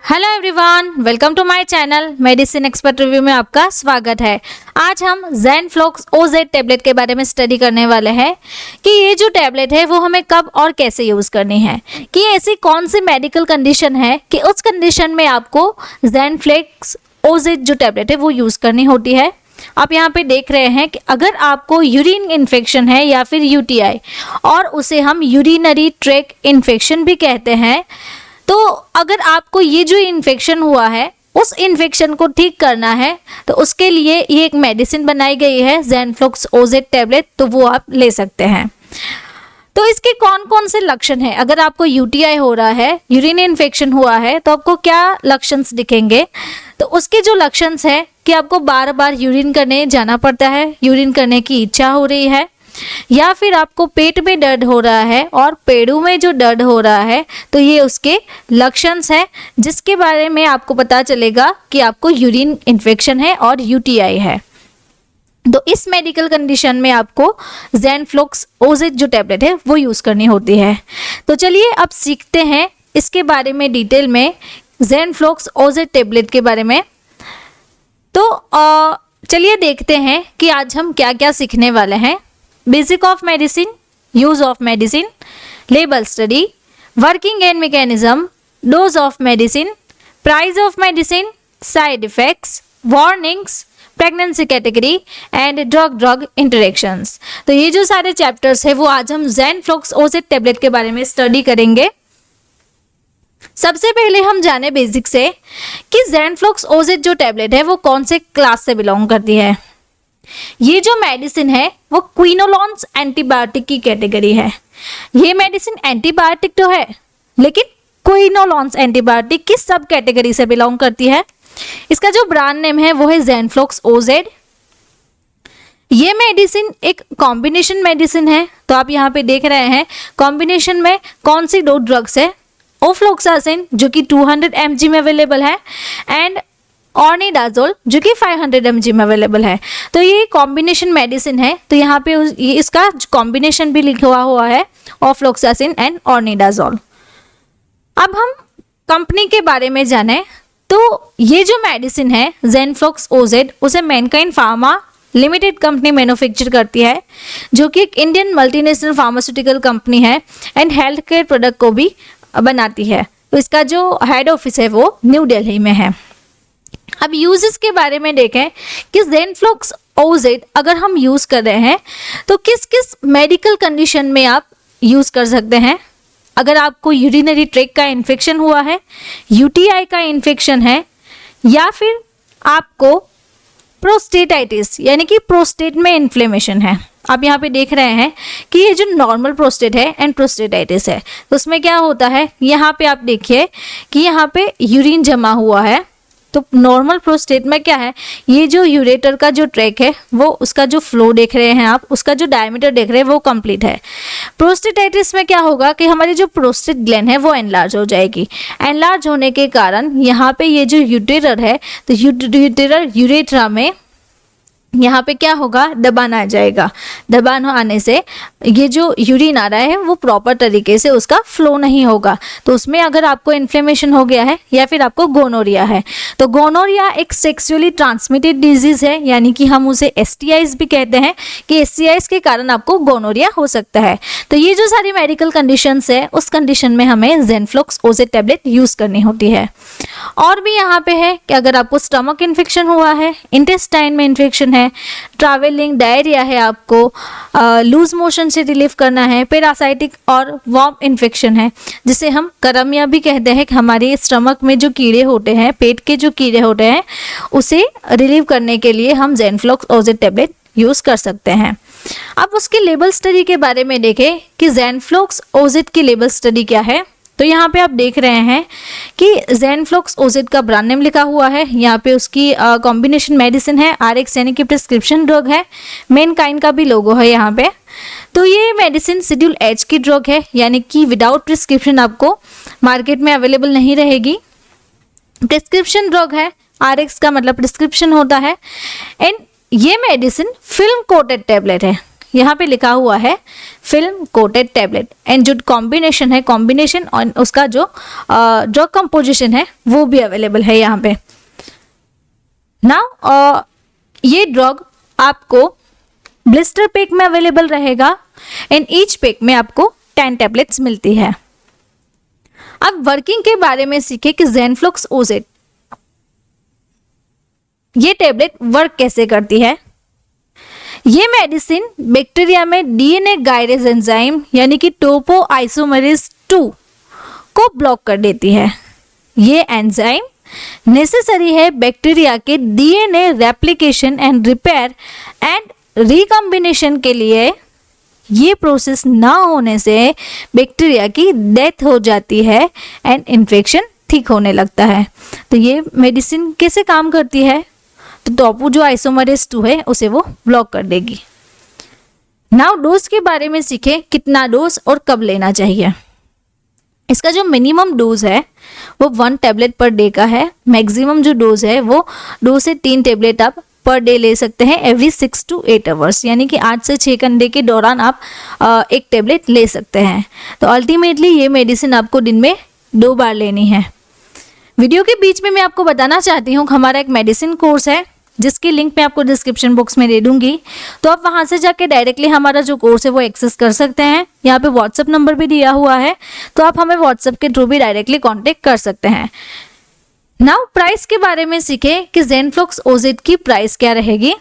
Hello everyone, welcome to my channel medicine expert review में आपका स्वागत है। आज हम ज़ेनफ्लॉक्स OZ टैबलेट के बारे में स्टडी करने वाले हैं कि ये जो टैबलेट है वो हमें कब और कैसे यूज़ करनी है, कि ऐसी कौन सी मेडिकल कंडीशन है कि उस कंडीशन में आपको ज़ेनफ्लॉक्स OZ जो टैबलेट है वो यूज़ करनी होती है। आप यहाँ पे देख रहे हैं कि अगर आपको यूरिन इन्फेक्शन है या फिर UTI, और उसे हम यूरिनरी ट्रैक इन्फेक्शन भी कहते हैं, तो अगर आपको ये जो इन्फेक्शन हुआ है उस इन्फेक्शन को ठीक करना है तो उसके लिए ये एक मेडिसिन बनाई गई है ज़ेनफ्लॉक्स OZ टैबलेट, तो वो आप ले सकते हैं। तो इसके कौन कौन से लक्षण हैं? अगर आपको UTI हो रहा है, यूरिन इन्फेक्शन हुआ है, तो आपको क्या लक्षण दिखेंगे? तो उसके जो लक्षण है कि आपको बार बार यूरिन करने जाना पड़ता है, यूरिन करने की इच्छा हो रही है, या फिर आपको पेट में दर्द हो रहा है और पेड़ों में जो दर्द हो रहा है, तो ये उसके लक्षण हैं जिसके बारे में आपको पता चलेगा कि आपको यूरिन इन्फेक्शन है और UTI है। तो इस मेडिकल कंडीशन में आपको ज़ेनफ्लॉक्स OZ जो टैबलेट है वो यूज़ करनी होती है। तो चलिए अब सीखते हैं इसके बारे में डिटेल में, ज़ेनफ्लॉक्स OZ टैबलेट के बारे में। तो चलिए देखते हैं कि आज हम क्या क्या सीखने वाले हैं। Basic of medicine, use of medicine, label study, working and mechanism, dose of medicine, price of medicine, side effects, warnings, pregnancy category and drug interactions. तो ये जो सारे चैप्टर्स है वो आज हम ज़ेनफ्लॉक्स OZ टैबलेट के बारे में स्टडी करेंगे। सबसे पहले हम जाने बेसिक से कि ज़ेनफ्लॉक्स OZ जो टैबलेट है वो कौन से क्लास से बिलोंग करती है। ये जो मेडिसिन है वो क्विनोलॉन्स एंटीबायोटिक की कैटेगरी है। ये मेडिसिन एंटीबायोटिक तो है, लेकिन क्विनोलॉन्स एंटीबायोटिक की सब कैटेगरी से बिलोंग करती है। इसका जो ब्रांड नेम है वो है ज़ेनफ्लॉक्स OZ। ये मेडिसिन एक कॉम्बिनेशन मेडिसिन है। तो आप यहाँ पे देख रहे हैं कॉम्बिनेशन में कौन सी दो ड्रग्स है, ओफ्लोक्सासिन जो कि 200 mg में अवेलेबल है एंड ऑर्निडाजोल जो कि 500 mg में अवेलेबल है। तो ये कॉम्बिनेशन मेडिसिन है। तो यहाँ पे ये इसका कॉम्बिनेशन भी लिखा हुआ है, ऑफ्लोक्सासिन एंड ऑर्निडाजोल। अब हम कंपनी के बारे में जाने तो ये जो मेडिसिन है ज़ेनफ्लॉक्स OZ उसे Mankind pharma limited company manufacture करती है, जो कि एक इंडियन मल्टीनेशनल फार्मास्यूटिकल कंपनी है एंड हेल्थ केयर प्रोडक्ट को भी बनाती है। तो इसका जो हेड ऑफिस है वो न्यू दिल्ली में है। अब यूजेस के बारे में देखें कि ज़ेनफ्लॉक्स OZ अगर हम यूज़ कर रहे हैं तो किस किस मेडिकल कंडीशन में आप यूज़ कर सकते हैं। अगर आपको यूरिनरी ट्रैक का इन्फेक्शन हुआ है, UTI का इन्फेक्शन है, या फिर आपको प्रोस्टेटाइटिस यानी कि प्रोस्टेट में इन्फ्लेमेशन है। आप यहाँ पे देख रहे हैं कि ये जो नॉर्मल प्रोस्टेट है एंड प्रोस्टेटाइटिस है, तो उसमें क्या होता है, यहाँ पे आप देखिए कि यहाँ पे यूरिन जमा हुआ है। तो नॉर्मल प्रोस्टेट में क्या है, ये जो यूरेटर का जो ट्रैक है वो उसका जो फ्लो देख रहे हैं आप, उसका जो डायमीटर देख रहे हैं वो कंप्लीट है। प्रोस्टेटाइटिस में क्या होगा कि हमारी जो प्रोस्टेट ग्लैंड है वो एनलार्ज हो जाएगी। एनलार्ज होने के कारण यहाँ पे ये जो यूटेरर है, तो यूटेरर यूरेथ्रा में यहाँ पे क्या होगा, दबान आ जाएगा। दबान आने से ये जो यूरिन आ रहा है वो प्रॉपर तरीके से उसका फ्लो नहीं होगा। तो उसमें अगर आपको इन्फ्लेमेशन हो गया है या फिर आपको गोनोरिया है, तो गोनोरिया एक सेक्सुअली ट्रांसमिटेड डिजीज है, यानी कि हम उसे STIs भी कहते हैं कि STIs के कारण आपको गोनोरिया हो सकता है। तो ये जो सारी मेडिकल कंडीशंस है उस कंडीशन में हमें ज़ेनफ्लॉक्स OZ टैबलेट यूज़ करनी होती है। और भी यहाँ पे है कि अगर आपको स्टमक इन्फेक्शन हुआ है, इंटेस्टाइन में इन्फेक्शन है, ट्रैवलिंग डायरिया है, आपको लूज मोशन से रिलीफ करना है, पैरासाइटिक और वॉर्म इन्फेक्शन है जिसे हम करमिया भी कहते हैं, कि हमारे स्टमक में जो कीड़े होते हैं, पेट के जो कीड़े होते हैं, उसे रिलीव करने के लिए हम ज़ेनफ्लॉक्स OZ टैबलेट यूज़ कर सकते हैं। अब उसकी लेबल स्टडी के बारे में देखें कि ज़ेनफ्लॉक्स OZ की लेबल स्टडी क्या है। तो यहाँ पे आप देख रहे हैं कि ज़ेनफ्लॉक्स OZ का ब्रांड नेम लिखा हुआ है। यहाँ पे उसकी कॉम्बिनेशन मेडिसिन है, RX यानी कि प्रिस्क्रिप्शन ड्रग है, मैनकाइंड का भी लोगो है यहाँ पे। तो ये मेडिसिन शेड्यूल H की ड्रग है, यानी कि विदाउट प्रिस्क्रिप्शन आपको मार्केट में अवेलेबल नहीं रहेगी। प्रिस्क्रिप्शन ड्रग है, RX का मतलब प्रिस्क्रिप्शन होता है। एंड ये मेडिसिन फिल्म कोटेड टैबलेट है, यहाँ पे लिखा हुआ है फिल्म कोटेड टैबलेट, एंड जो कॉम्बिनेशन है, कॉम्बिनेशन और उसका जो ड्रग कंपोजिशन है वो भी अवेलेबल है यहाँ पे। नाउ ये ड्रग आपको ब्लिस्टर पैक में अवेलेबल रहेगा, एंड ईच पैक में आपको 10 टैबलेट्स मिलती है। अब वर्किंग के बारे में सीखे कि ज़ेनफ्लॉक्स ओजेट ये टैबलेट वर्क कैसे करती है। ये मेडिसिन बैक्टीरिया में डीएनए गाइडेज एंजाइम यानी कि टोपोआइसोमेरेज 2 को ब्लॉक कर देती है। ये एंजाइम नेसेसरी है बैक्टीरिया के DNA replication and repair and recombination के लिए। ये प्रोसेस ना होने से बैक्टीरिया की डेथ हो जाती है एंड इन्फेक्शन ठीक होने लगता है। तो ये मेडिसिन कैसे काम करती है, तो टोपो जो आइसोमरेज 2 है उसे वो ब्लॉक कर देगी। नाउ डोज के बारे में सीखे, कितना डोज और कब लेना चाहिए। इसका जो मिनिमम डोज है वो 1 टैबलेट पर डे का है। मैक्सिमम जो डोज है वो 2 से 3 टैबलेट आप पर डे ले सकते हैं एवरी 6 to 8 आवर्स, यानी कि 8 से 6 घंटे के दौरान आप एक टैबलेट ले सकते हैं। तो अल्टीमेटली ये मेडिसिन आपको दिन में 2 बार लेनी है। वीडियो के बीच में मैं आपको बताना चाहती हूँ हमारा एक मेडिसिन कोर्स है जिसकी लिंक मैं आपको डिस्क्रिप्शन बॉक्स में दे दूंगी, तो आप वहां से जाके डायरेक्टली हमारा जो कोर्स है वो एक्सेस कर सकते हैं। यहाँ पे व्हाट्सएप नंबर भी दिया हुआ है, तो आप हमें व्हाट्सएप के थ्रू भी डायरेक्टली कांटेक्ट कर सकते हैं। नाउ प्राइस के बारे में सीखे कि ज़ेनफ्लॉक्स ओजेट की प्राइस क्या रहेगी।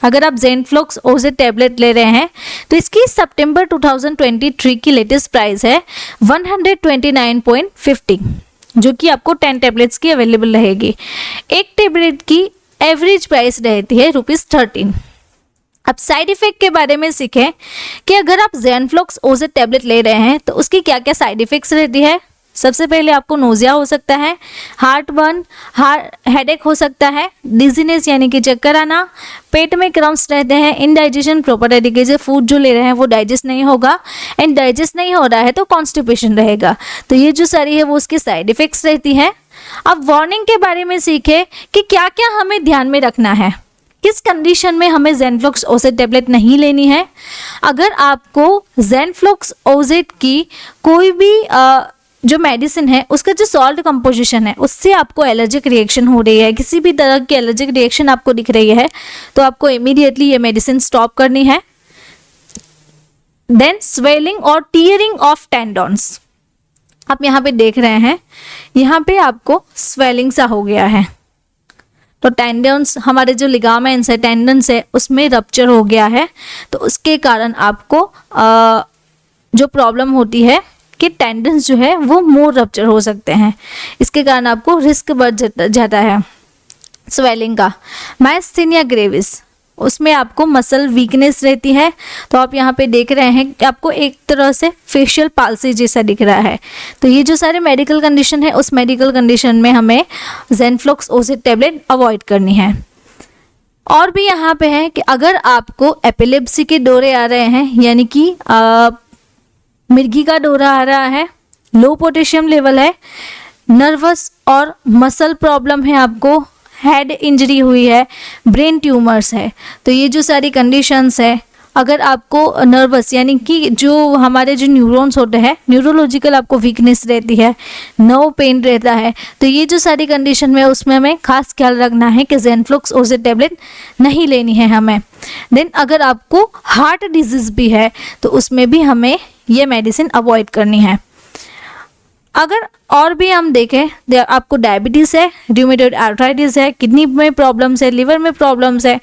अगर आप ज़ेनफ्लॉक्स ओजेट टैबलेट ले रहे हैं तो इसकी सितंबर 2023 की लेटेस्ट प्राइस है 129.50, जो कि आपको 10 टैबलेट्स की अवेलेबल रहेगी। एक टैबलेट की एवरेज प्राइस रहती है ₹13। अब साइड इफेक्ट के बारे में सीखें कि अगर आप ज़ेनफ्लॉक्स ओजेट टैबलेट ले रहे हैं तो उसकी क्या क्या साइड इफेक्ट्स रहती है। सबसे पहले आपको नोजिया हो सकता है, हार्ट बर्न, हेडेक हो सकता है, डिजीनेस यानी कि चक्कर आना, पेट में क्रम्स रहते हैं, इनडाइजेशन प्रॉपर तरीके से फूड जो ले रहे हैं वो डाइजेस्ट नहीं होगा, एंड डाइजेस्ट नहीं हो रहा है तो कॉन्स्टिपेशन रहेगा। तो ये जो सारी है वो उसकी साइड इफेक्ट्स रहती है। अब वार्निंग के बारे में सीखे कि क्या क्या हमें ध्यान में रखना है, किस कंडीशन में हमें ज़ेनफ्लॉक्स ओजेट टैबलेट नहीं लेनी है। अगर आपको ज़ेनफ्लॉक्स ओजेट की कोई भी जो मेडिसिन है उसका जो सॉल्ट कंपोजिशन है उससे आपको एलर्जिक रिएक्शन हो रही है, किसी भी तरह की एलर्जिक रिएक्शन आपको दिख रही है, तो आपको इमीडिएटली ये मेडिसिन स्टॉप करनी है। देन स्वेलिंग और टीयरिंग ऑफ टेंडन्स, आप यहाँ पे देख रहे हैं, यहाँ पे आपको स्वेलिंग सा हो गया है, तो टेंडन्स हमारे जो लिगामेंट्स है, टेंडन्स है, उसमें रप्चर हो गया है। तो उसके कारण आपको जो प्रॉब्लम होती है कि टेंडन्स जो है वो मोर रप्चर हो सकते हैं, इसके कारण आपको रिस्क बढ़ जाता है स्वेलिंग का। मायस्थीनिया ग्रेविस, उसमें आपको मसल वीकनेस रहती है। तो आप यहाँ पे देख रहे हैं कि आपको एक तरह से फेशियल पाल्सी जैसा दिख रहा है। तो ये जो सारे मेडिकल कंडीशन है उस मेडिकल कंडीशन में हमें ज़ेनफ्लॉक्स ओजेट टैबलेट अवॉइड करनी है। और भी यहाँ पे है कि अगर आपको एपिलेप्सी के दौरे आ रहे हैं, यानी कि मिर्गी का दौरा आ रहा है, लो पोटेशियम लेवल है, नर्वस और मसल प्रॉब्लम है, आपको हेड इंजरी हुई है, ब्रेन ट्यूमर्स है, तो ये जो सारी कंडीशंस है, अगर आपको नर्वस यानी कि जो हमारे जो न्यूरॉन्स होते हैं, न्यूरोलॉजिकल आपको वीकनेस रहती है, नर्व पेन रहता है, तो ये जो सारी कंडीशन में उसमें हमें खास ख्याल रखना है कि ज़ेनफ्लॉक्स ओजेट टैबलेट नहीं लेनी है हमें। देन अगर आपको हार्ट डिजीज़ भी है तो उसमें भी हमें ये मेडिसिन अवॉइड करनी है। अगर और भी हम देखें, आपको डायबिटीज़ है, रूमेटॉइड आर्थराइटिस है, किडनी में प्रॉब्लम्स है, लिवर में प्रॉब्लम्स है,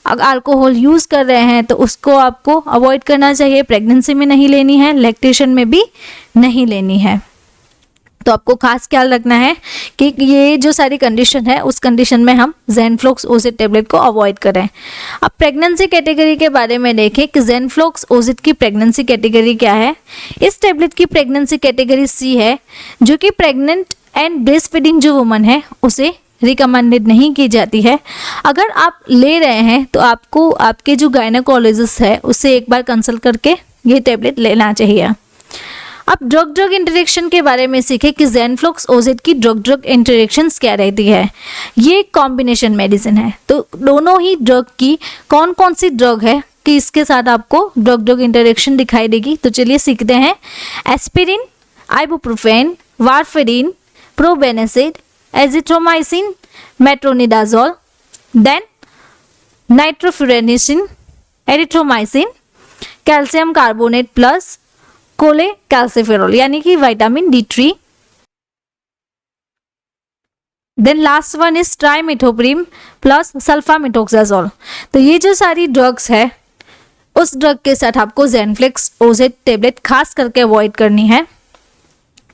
अगर अल्कोहल यूज़ कर रहे हैं तो उसको आपको अवॉइड करना चाहिए। प्रेगनेंसी में नहीं लेनी है, लैक्टेशन में भी नहीं लेनी है। तो आपको खास ख्याल रखना है कि ये जो सारी कंडीशन है उस कंडीशन में हम ज़ेनफ्लॉक्स ओजेट टैबलेट को अवॉइड करें। अब प्रेगनेंसी कैटेगरी के बारे में देखें कि ज़ेनफ्लॉक्स ओजेट की प्रेगनेंसी कैटेगरी क्या है। इस टैबलेट की प्रेगनेंसी कैटेगरी सी है, जो कि प्रेग्नेंट एंड ब्रेस्ट फीडिंग जो वुमन है उसे रिकमेंडेड नहीं की जाती है। अगर आप ले रहे हैं तो आपको आपके जो गायनेकोलॉजिस्ट है उससे एक बार कंसल्ट करके ये टैबलेट लेना चाहिए। अब ड्रग ड्रग इंटरेक्शन के बारे में सीखे कि ज़ेनफ्लॉक्स ओजेट की ड्रग ड्रग इंटरेक्शंस क्या रहती है। ये कॉम्बिनेशन मेडिसिन है, तो दोनों ही ड्रग की कौन कौन सी ड्रग है कि इसके साथ आपको ड्रग ड्रग इंटरेक्शन दिखाई देगी। तो चलिए सीखते हैं। Aspirin, ibuprofen, warfarin, probenecid, azithromycin, metronidazole, then nitrofurantoin, erythromycin, calcium carbonate plus cholecalciferol यानी कि vitamin D3। Then last one is trimethoprim plus sulfamethoxazole. तो ये जो सारी ड्रग्स है उस ड्रग के साथ आपको ज़ेनफ्लेक्स ओजेट टेबलेट खास करके अवॉइड करनी है।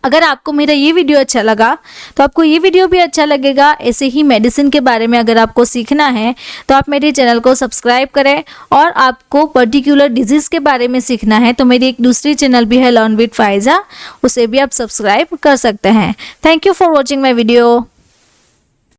अगर आपको मेरा ये वीडियो अच्छा लगा तो आपको ये वीडियो भी अच्छा लगेगा। ऐसे ही मेडिसिन के बारे में अगर आपको सीखना है तो आप मेरे चैनल को सब्सक्राइब करें, और आपको पर्टिकुलर डिजीज़ के बारे में सीखना है तो मेरी एक दूसरी चैनल भी है लर्न विद फाइजा, उसे भी आप सब्सक्राइब कर सकते हैं। Thank you for watching my video.